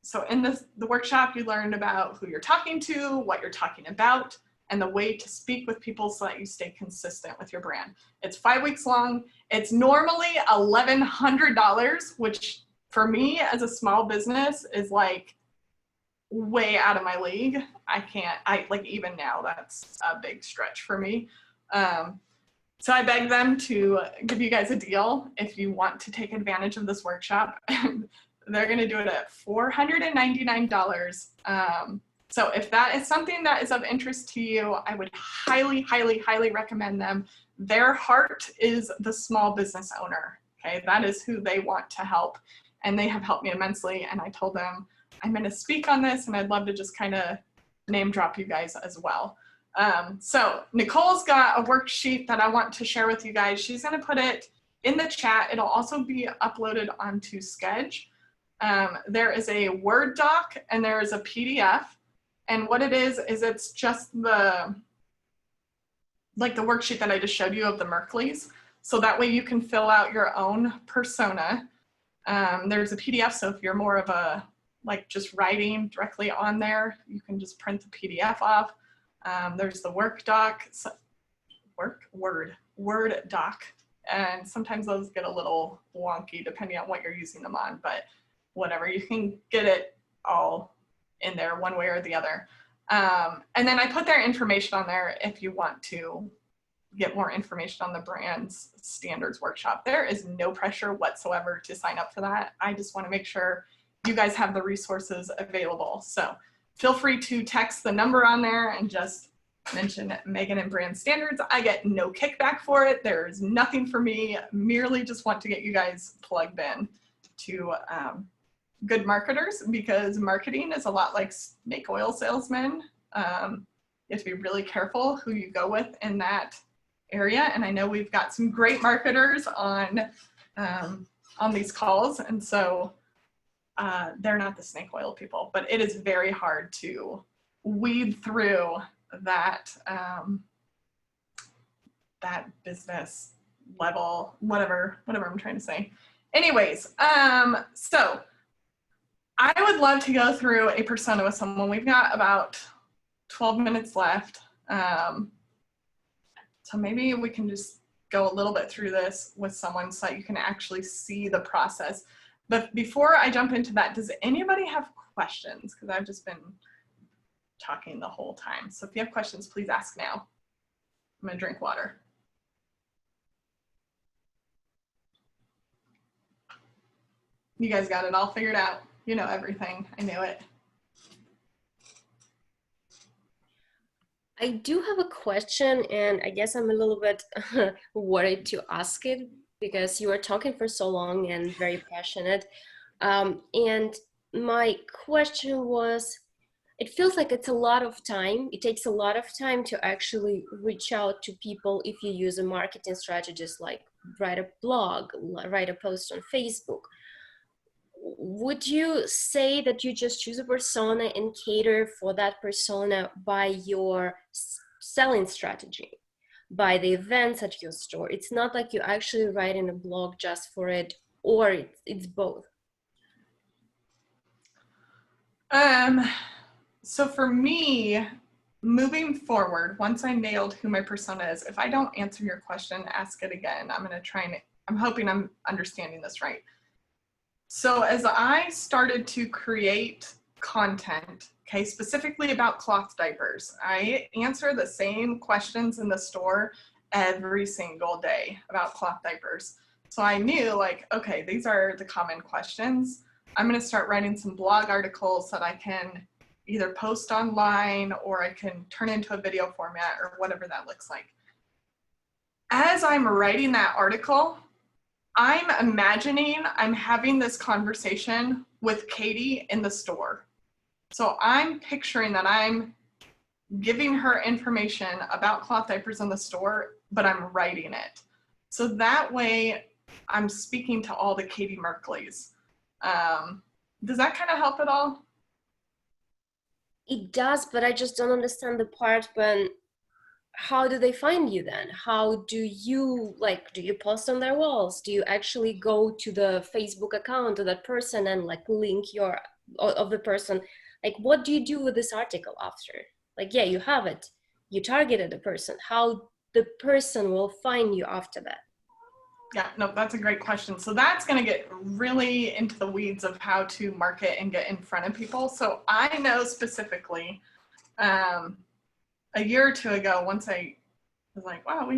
So in the workshop, you learned about who you're talking to, what you're talking about, and the way to speak with people so that you stay consistent with your brand. It's 5 weeks long. It's normally $1,100, which for me as a small business is like way out of my league. Even now, that's a big stretch for me. So I beg them to give you guys a deal if you want to take advantage of this workshop. They're going to do it at $499. So if that is something that is of interest to you, I would highly, highly, highly recommend them. Their heart is the small business owner. Okay, that is who they want to help. And they have helped me immensely. And I told them I'm going to speak on this, and I'd love to just kind of name drop you guys as well. So Nicole's got a worksheet that I want to share with you guys. She's going to put it in the chat. It'll also be uploaded onto Sketch. There is a Word doc and there is a PDF. And what it is it's just the worksheet that I just showed you of the Merkleys. So that way you can fill out your own persona. There's a PDF, so if you're more of a, just writing directly on there, you can just print the PDF off. There's the Word doc, and sometimes those get a little wonky depending on what you're using them on, but whatever, you can get it all in there one way or the other. And then I put their information on there if you want to get more information on the Brands Standards Workshop. There is no pressure whatsoever to sign up for that. I just want to make sure you guys have the resources available. So feel free to text the number on there and just mention Megan and Brand Standards. I get no kickback for it. There is nothing for me. Merely just want to get you guys plugged in to good marketers, because marketing is a lot like snake oil salesmen. You have to be really careful who you go with in that area. And I know we've got some great marketers on these calls. And so they're not the snake oil people, but it is very hard to weed through that that business level, whatever I'm trying to say. Anyways, so I would love to go through a persona with someone. We've got about 12 minutes left. So maybe we can just go a little bit through this with someone so that you can actually see the process. But before I jump into that, does anybody have questions? Because I've just been talking the whole time. So if you have questions, please ask now. I'm gonna drink water. You guys got it all figured out. You know everything. I knew it. I do have a question, and I guess I'm a little bit worried to ask it because you were talking for so long and very passionate. And my question was, it feels like it's a lot of time. It takes a lot of time to actually reach out to people if you use a marketing strategist like write a blog, write a post on Facebook. Would you say that you just choose a persona and cater for that persona by your selling strategy, by the events at your store? It's not like you actually write in a blog just for it, or it's both? So for me, moving forward, once I nailed who my persona is, if I don't answer your question, ask it again. I'm gonna try and, I'm hoping I'm understanding this right. So as I started to create content, okay, specifically about cloth diapers, I answer the same questions in the store every single day about cloth diapers. So I knew, like, okay, these are the common questions. I'm gonna start writing some blog articles that I can either post online or I can turn into a video format or whatever that looks like. As I'm writing that article, I'm imagining I'm having this conversation with Katie in the store. So I'm picturing that I'm giving her information about cloth diapers in the store, but I'm writing it. So that way I'm speaking to all the Katie Merkleys. Does that kind of help at all? It does, but I just don't understand the part when, how do they find you then? How do you, like, do you post on their walls? Do you actually go to the Facebook account of that person and like link of the person? Like, what do you do with this article after? Like, yeah, you have it. You targeted the person. How the person will find you after that? Yeah, no, that's a great question. So that's going to get really into the weeds of how to market and get in front of people. So I know specifically, a year or two ago, once I was like, wow,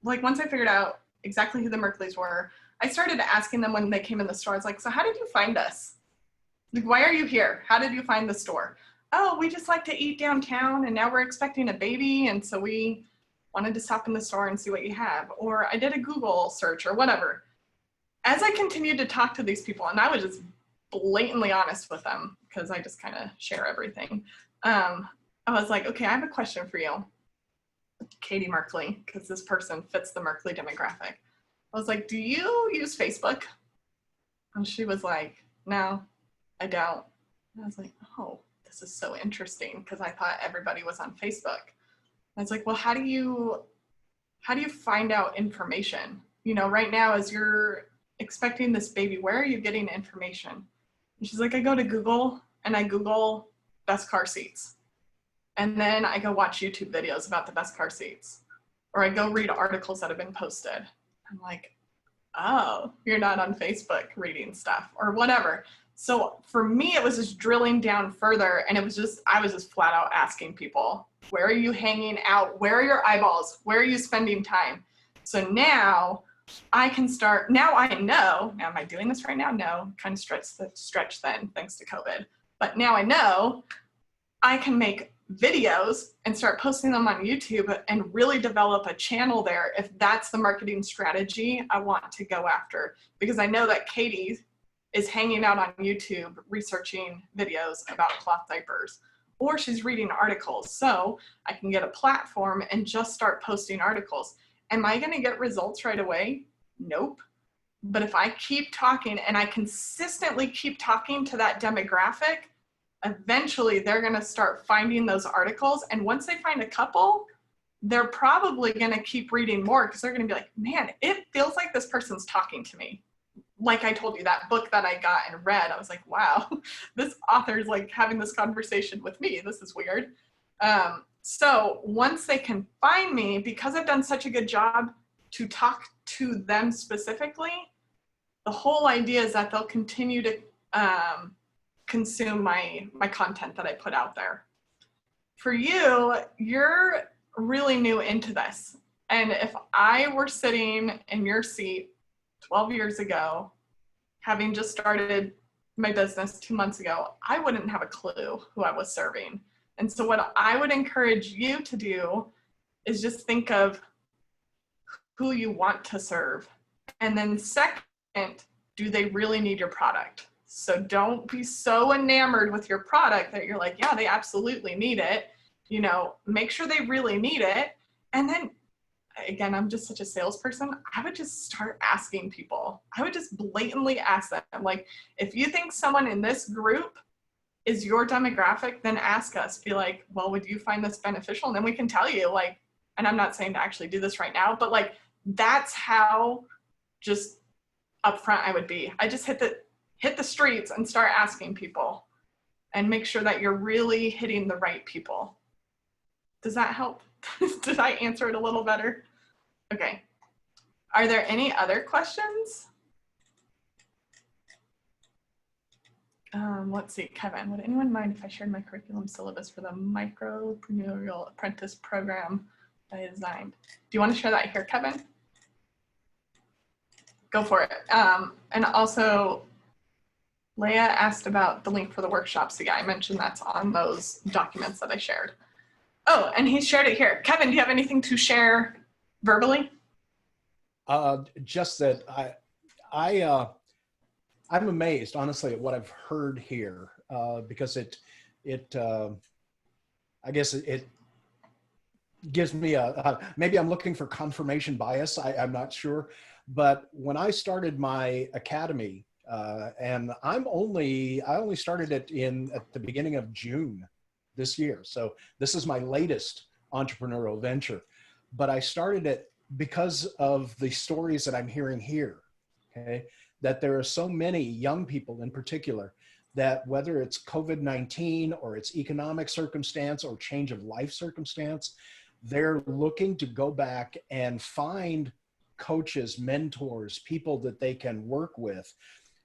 once I figured out exactly who the Merkleys were, I started asking them when they came in the store. I was like, so how did you find us? Like, why are you here? How did you find the store? Oh, we just like to eat downtown, and now we're expecting a baby, and so we wanted to stop in the store and see what you have. Or I did a Google search or whatever. As I continued to talk to these people, and I was just blatantly honest with them because I just kind of share everything. I was like, okay, I have a question for you, Katie Merkley, because this person fits the Merkley demographic. I was like, do you use Facebook? And she was like, no, I don't. And I was like, oh, this is so interesting, because I thought everybody was on Facebook. I was like, well, how do you find out information? You know, right now, as you're expecting this baby, where are you getting information? And she's like, I go to Google and I Google best car seats. And then I go watch YouTube videos about the best car seats. Or I go read articles that have been posted. I'm like, oh, you're not on Facebook reading stuff or whatever. So for me, it was just drilling down further, and I was just flat out asking people, where are you hanging out? Where are your eyeballs? Where are you spending time? So now I can start, now I know, now am I doing this right now? No, kind of stretch then, thanks to COVID. But now I know I can make videos and start posting them on YouTube and really develop a channel there if that's the marketing strategy I want to go after. Because I know that Katie is hanging out on YouTube researching videos about cloth diapers, or she's reading articles. So I can get a platform and just start posting articles. Am I gonna get results right away? Nope. But if I keep talking and I consistently keep talking to that demographic, eventually they're gonna start finding those articles. And once they find a couple, they're probably gonna keep reading more, because they're gonna be like, man, it feels like this person's talking to me. Like I told you, that book that I got and read, I was like, wow, this author's like having this conversation with me. This is weird. So once they can find me, because I've done such a good job to talk to them specifically, the whole idea is that they'll continue to consume my content that I put out there. For you, you're really new into this. And if I were sitting in your seat 12 years ago, having just started my business 2 months ago, I wouldn't have a clue who I was serving. And so what I would encourage you to do is just think of who you want to serve. And then second, do they really need your product? So don't be so enamored with your product that you're like, yeah, they absolutely need it. You know, make sure they really need it. And then again, I'm just such a salesperson. I would just start asking people. I would just blatantly ask them, like, if you think someone in this group is your demographic, then ask us. Be like, well, would you find this beneficial? And then we can tell you, like, and I'm not saying to actually do this right now, but like, that's how just upfront I would be. I just hit the streets and start asking people and make sure that you're really hitting the right people. Does that help? Did I answer it a little better? Okay. Are there any other questions? Let's see, Kevin, would anyone mind if I shared my curriculum syllabus for the Micropreneurial Apprentice Program that I designed? Do you want to share that here, Kevin? Go for it. And also, Leah asked about the link for the workshops. Yeah, I mentioned that's on those documents that I shared. Oh, and he shared it here. Kevin, do you have anything to share verbally? Just that I'm amazed, honestly, at what I've heard here, because I guess it gives me maybe I'm looking for confirmation bias. I'm not sure. But when I started my academy And I only started it at the beginning of June this year. So this is my latest entrepreneurial venture, but I started it because of the stories that I'm hearing here. Okay. That there are so many young people in particular that whether it's COVID-19 or it's economic circumstance or change of life circumstance, they're looking to go back and find coaches, mentors, people that they can work with.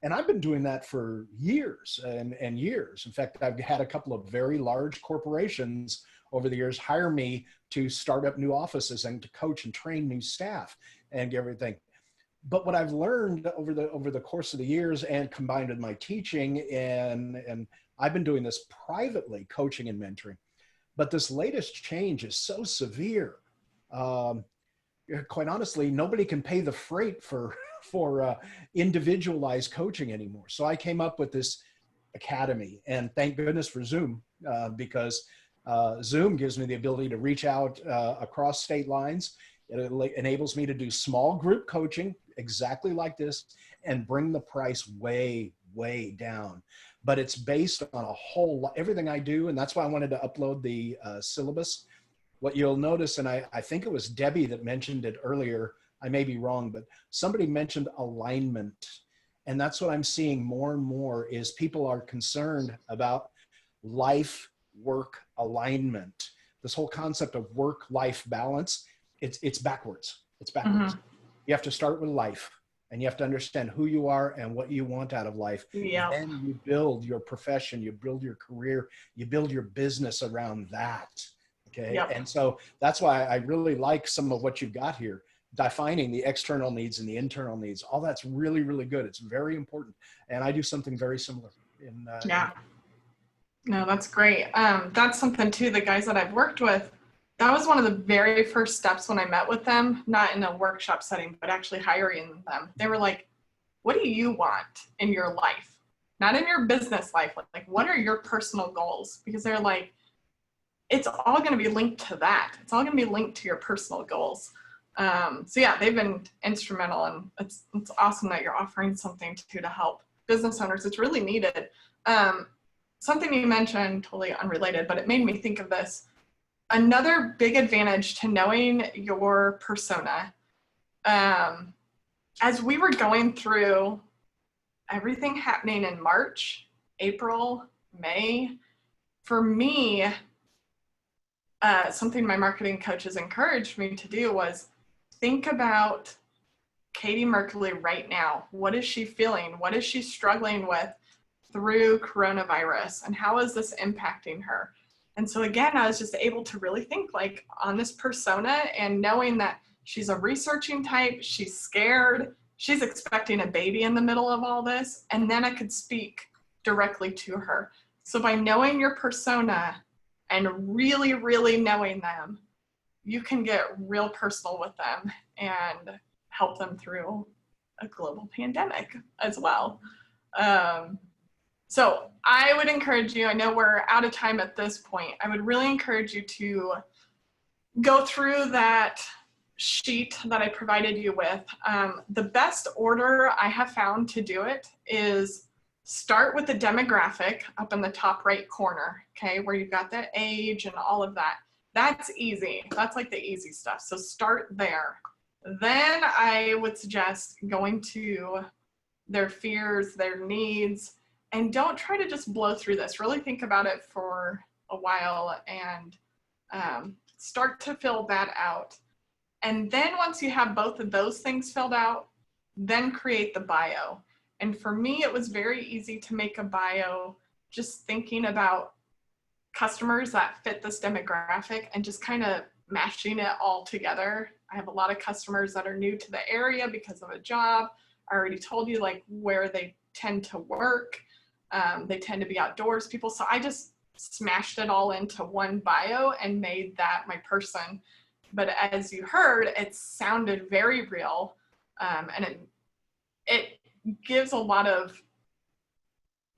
And I've been doing that for years and years. In fact, I've had a couple of very large corporations over the years hire me to start up new offices and to coach and train new staff and everything. But what I've learned over the course of the years and combined with my teaching, and I've been doing this privately, coaching and mentoring, but this latest change is so severe. Quite honestly, nobody can pay the freight for individualized coaching anymore. So I came up with this academy, and thank goodness for Zoom, because Zoom gives me the ability to reach out across state lines. It enables me to do small group coaching exactly like this and bring the price way, way down. But it's based on a whole lot, everything I do. And that's why I wanted to upload the syllabus. What you'll notice, and I think it was Debbie that mentioned it earlier, I may be wrong, but somebody mentioned alignment. And that's what I'm seeing more and more is people are concerned about life-work alignment. This whole concept of work-life balance, it's backwards. It's backwards. Mm-hmm. You have to start with life, and you have to understand who you are and what you want out of life. Yeah. Then you build your profession, you build your career, you build your business around that. Okay. Yep. And so that's why I really like some of what you've got here, defining the external needs and the internal needs. All that's really, really good. It's very important. And I do something very similar in yeah. No, that's great. That's something too, the guys that I've worked with, that was one of the very first steps when I met with them, not in a workshop setting, but actually hiring them. They were like, what do you want in your life? Not in your business life. Like, what are your personal goals? Because they're like, it's all going to be linked to that. It's all going to be linked to your personal goals. So yeah, they've been instrumental, and it's awesome that you're offering something to help business owners. It's really needed. Something you mentioned, totally unrelated, but it made me think of this. Another big advantage to knowing your persona, as we were going through everything happening in March, April, May, for me, something my marketing coaches encouraged me to do was think about Katie Merkley right now. What is she feeling? What is she struggling with through coronavirus? And how is this impacting her? And so again, I was just able to really think like on this persona, and knowing that she's a researching type, she's scared, she's expecting a baby in the middle of all this, and then I could speak directly to her. So by knowing your persona and really, really knowing them, you can get real personal with them and help them through a global pandemic as well. So I would encourage you, I know we're out of time at this point, I would really encourage you to go through that sheet that I provided you with. The best order I have found to do it is start with the demographic up in the top right corner, okay, where you've got the age and all of that. That's easy. That's like the easy stuff. So start there. Then I would suggest going to their fears, their needs, and don't try to just blow through this. Really think about it for a while and start to fill that out. And then once you have both of those things filled out, then create the bio. And for me, it was very easy to make a bio just thinking about customers that fit this demographic and just kind of mashing it all together. I have a lot of customers that are new to the area because of a job. I already told you like where they tend to work. They tend to be outdoors people. So I just smashed it all into one bio and made that my person. But as you heard, it sounded very real, and it gives a lot of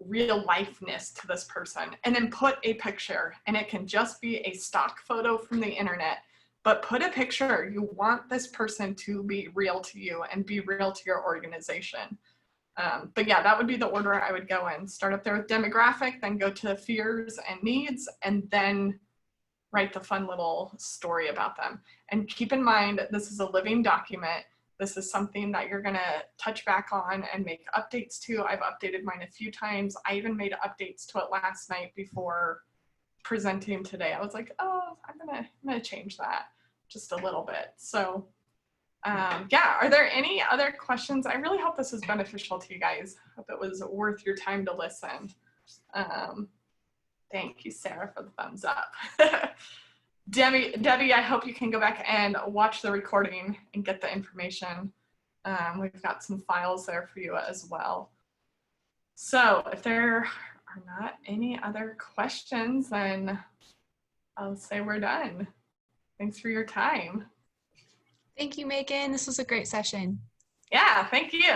real lifeness to this person. And then put a picture, and it can just be a stock photo from the internet, but put a picture. You want this person to be real to you and be real to your organization. But yeah, that would be the order I would go in. Start up there with demographic, then go to fears and needs, and then write the fun little story about them. And keep in mind, this is a living document. This is something that you're gonna touch back on and make updates to. I've updated mine a few times. I even made updates to it last night before presenting today. I was like, oh, I'm gonna change that just a little bit. So yeah, are there any other questions? I really hope this was beneficial to you guys. Hope it was worth your time to listen. Thank you, Sarah, for the thumbs up. Debbie, I hope you can go back and watch the recording and get the information. We've got some files there for you as well. So if there are not any other questions, then I'll say we're done. Thanks for your time. Thank you, Megan. This was a great session. Yeah, thank you.